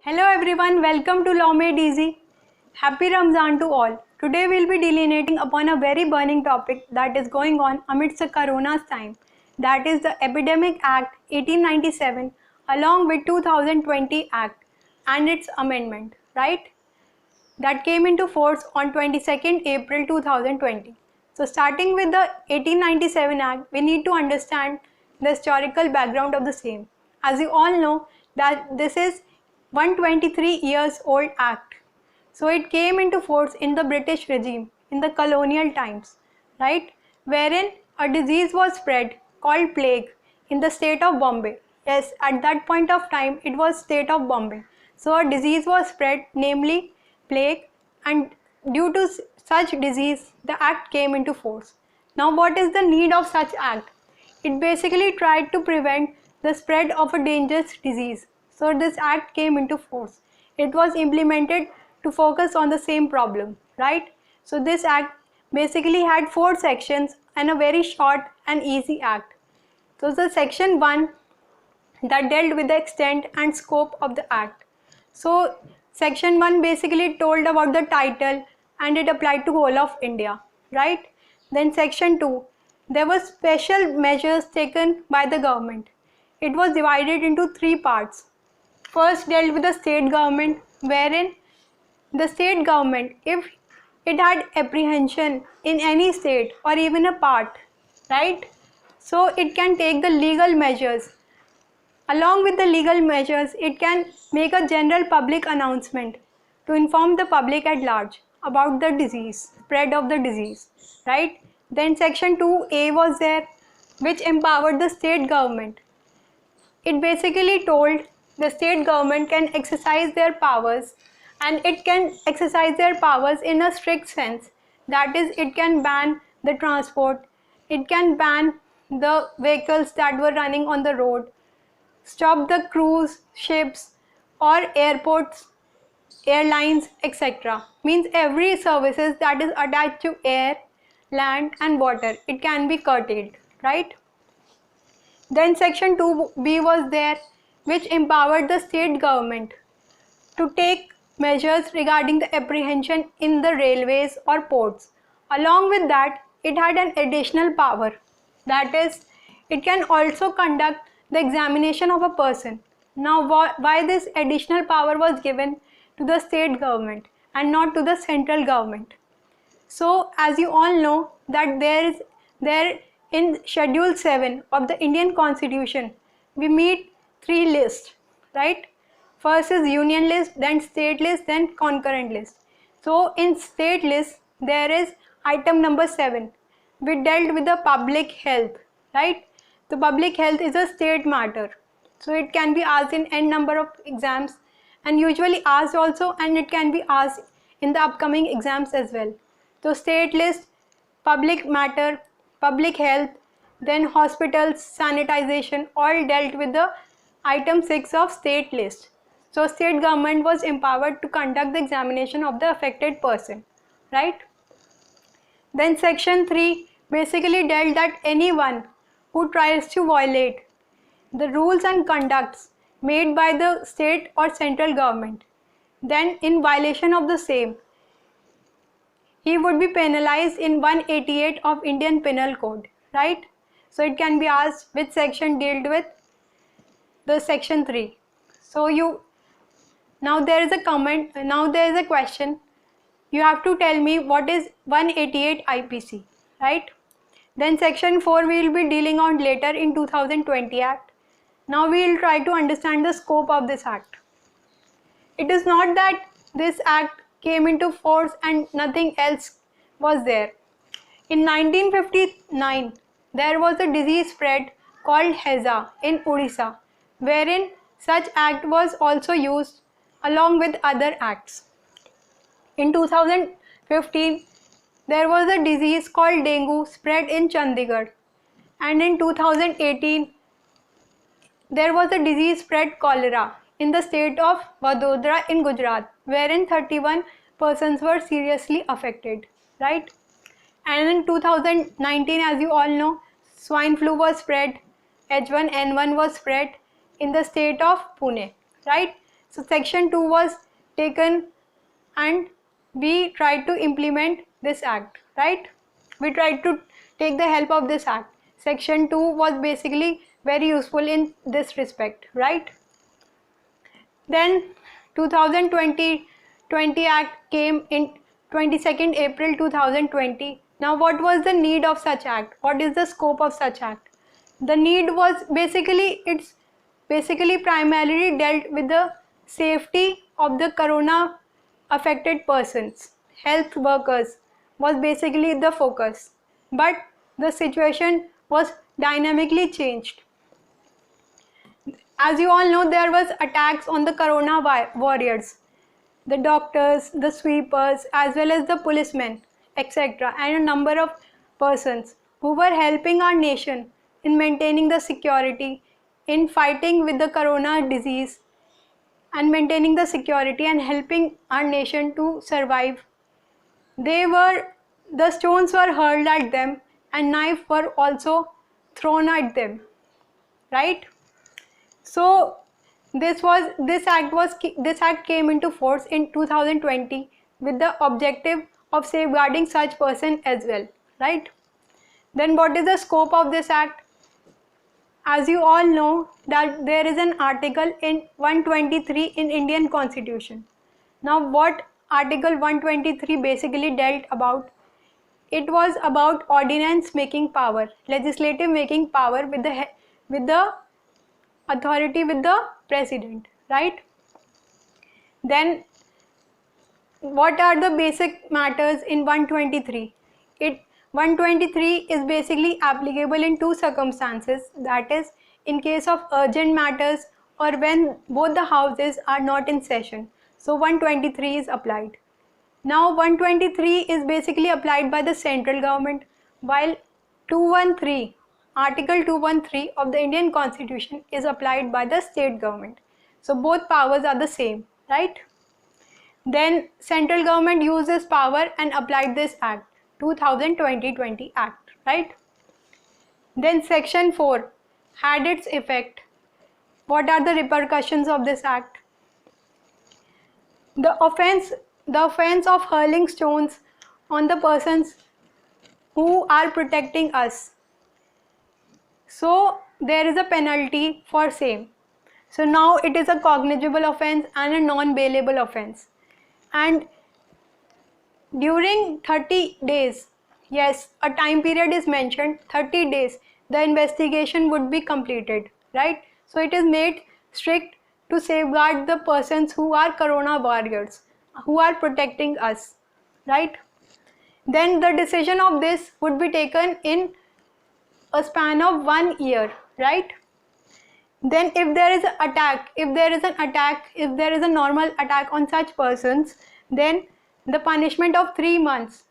Hello everyone, welcome to Law Made Easy. Happy Ramzan to all. Today we will be delineating upon a very burning topic that is going on amidst the corona's time. That is the Epidemic Act 1897 along with 2020 Act and its amendment, right? That came into force on 22nd April 2020. So starting with the 1897 Act, we need to understand the historical background of the same. As you all know that this is 123 years old act. So it came into force in the British regime in the colonial times, right? Wherein a disease was spread called plague in the state of Bombay. Yes, at that point of time it was state of Bombay. So a disease was spread, namely plague, and due to such disease the act came into force. Now what is the need of such act? It basically tried to prevent the spread of a dangerous disease. So this act came into force. It was implemented to focus on the same problem, right? So this act basically had 4 sections and a very short and easy act. So the section 1 that dealt with the extent and scope of the act. So section 1 basically told about the title and it applied to whole of India, right? Then section 2, there were special measures taken by the government. It was divided into 3 parts. First dealt with the state government, wherein the state government, if it had apprehension in any state or even a part, right? So it can take the legal measures. Along with the legal measures, it can make a general public announcement to inform the public at large about the disease, spread of the disease, right? Then section 2A was there, which empowered the state government. It basically told the state government can exercise their powers, and it can exercise their powers in a strict sense. That is, it can ban the transport, it can ban the vehicles that were running on the road, stop the cruise ships or airports, airlines, etc. Means every services that is attached to air, land and water, it can be curtailed, right? Then section 2B was there, which empowered the state government to take measures regarding the apprehension in the railways or ports. Along with that, it had an additional power. That is, it can also conduct the examination of a person. Now, why this additional power was given to the state government and not to the central government? So, as you all know that there in Schedule 7 of the Indian Constitution, we meet 3 lists, right? First is union list, then state list, then concurrent list. So in state list, there is item number 7, which dealt with the public health, right? The public health is a state matter. So it can be asked in n number of exams and usually asked also, and it can be asked in the upcoming exams as well. So state list, public matter, public health, then hospitals, sanitization, all dealt with the item 6 of state list. So state government was empowered to conduct the examination of the affected person, right? Then section 3 basically dealt that anyone who tries to violate the rules and conducts made by the state or central government, then in violation of the same, he would be penalized in 188 of Indian Penal Code, right? So it can be asked which section dealt with the section 3. So now there is a question. You have to tell me what is 188 IPC, right? Then section 4 we will be dealing on later in 2020 Act. Now we will try to understand the scope of this act. It is not that this act came into force and nothing else was there. In 1959, there was a disease spread called Heza in Odisha, wherein such act was also used along with other acts. In 2015, there was a disease called dengue spread in Chandigarh, and in 2018, there was a disease spread cholera in the state of Vadodara in Gujarat, wherein 31 persons were seriously affected, right? And in 2019, as you all know, swine flu was spread, H1N1 was spread in the state of Pune, right? So section 2 was taken and we tried to implement this act, right? We tried to take the help of this act. Section 2 was basically very useful in this respect, right? Then 2020 Act came in 22nd April 2020. Now what was the need of such act? What is the scope of such act? The need was it's basically primarily dealt with the safety of the corona affected persons. Health workers was basically the focus. But the situation was dynamically changed. As you all know, there was attacks on the corona warriors, the doctors, the sweepers, as well as the policemen, etc., and a number of persons who were helping our nation in maintaining the security, in fighting with the corona disease, and maintaining the security and helping our nation to survive. The stones were hurled at them and knives were also thrown at them, right? So this act came into force in 2020 with the objective of safeguarding such person as well, right? Then what is the scope of this act? As you all know that there is an article in 123 in Indian Constitution. Now what article 123 basically dealt about? It was about ordinance making power, legislative making power with the authority with the president, right? Then what are the basic matters in 123? 123 is basically applicable in two circumstances, that is in case of urgent matters or when both the houses are not in session. So 123 is applied. Now 123 is basically applied by the central government, while 213 Article 213 of the Indian Constitution is applied by the state government. So both powers are the same, right? Then central government used this power and applied this act, 2020 Act, right? Then section 4 had its effect. What are the repercussions of this act? The offense of hurling stones on the persons who are protecting us. So there is a penalty for same. So now it is a cognizable offense and a non-bailable offense. And during 30 days, yes, a time period is mentioned, 30 days, the investigation would be completed, right? So it is made strict to safeguard the persons who are corona warriors, who are protecting us, right? Then the decision of this would be taken in a span of 1 year, right? Then if there is a normal attack on such persons, then the punishment of 3 months,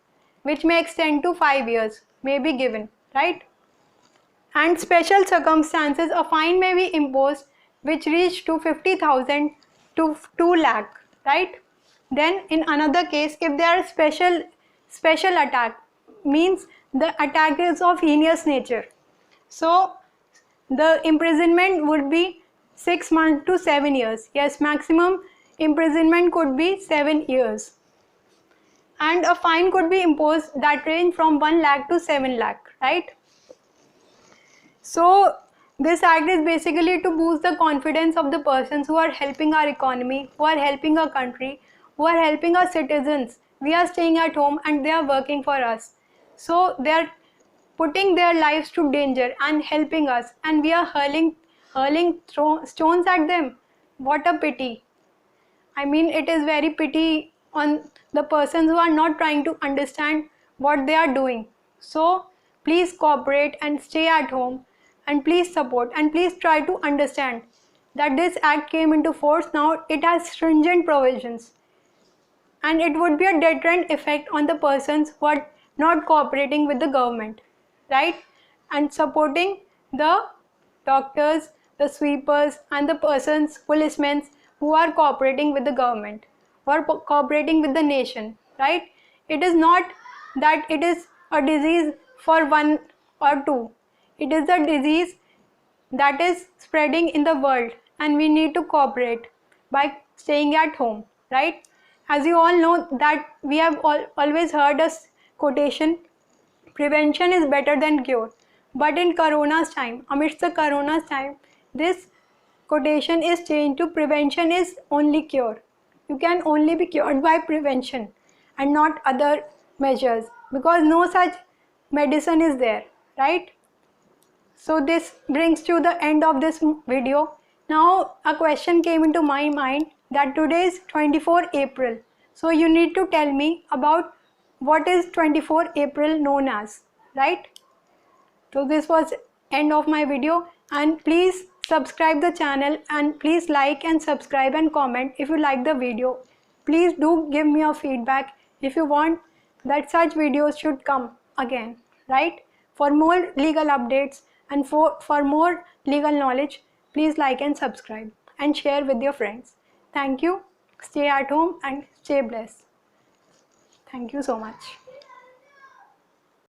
which may extend to 5 years, may be given, right? And special circumstances, a fine may be imposed which reach to 50,000 to 2 lakh, right? Then in another case, if there are special attack, means the attack is of heinous nature. So the imprisonment would be 6 months to 7 years. Yes, maximum imprisonment could be 7 years. And a fine could be imposed that range from 1 lakh to 7 lakh, right? So this act is basically to boost the confidence of the persons who are helping our economy, who are helping our country, who are helping our citizens. We are staying at home and they are working for us. So they are putting their lives to danger and helping us, and we are hurling stones at them. What a pity. I mean, it is very pity on the persons who are not trying to understand what they are doing. So please cooperate and stay at home, and please support, and please try to understand that this act came into force. Now it has stringent provisions and it would be a deterrent effect on the persons who are not cooperating with the government, right? And supporting the doctors, the sweepers, and the persons, policemen who are cooperating with the government, who are cooperating with the nation, right? It is not that it is a disease for 1 or 2. It is a disease that is spreading in the world, and we need to cooperate by staying at home, right? As you all know that we have always heard a quotation, prevention is better than cure. But in Corona's time, amidst the Corona's time, this quotation is changed to prevention is only cure. You can only be cured by prevention and not other measures, because no such medicine is there, right? So this brings to the end of this video. Now a question came into my mind that today is 24 April. So you need to tell me about what is 24 April known as, right? So this was end of my video, and please subscribe the channel and please like and subscribe and comment if you like the video. Please do give me a feedback if you want that such videos should come again, right? For more legal updates and for more legal knowledge, please like and subscribe and share with your friends. Thank you. Stay at home and stay blessed. Thank you so much.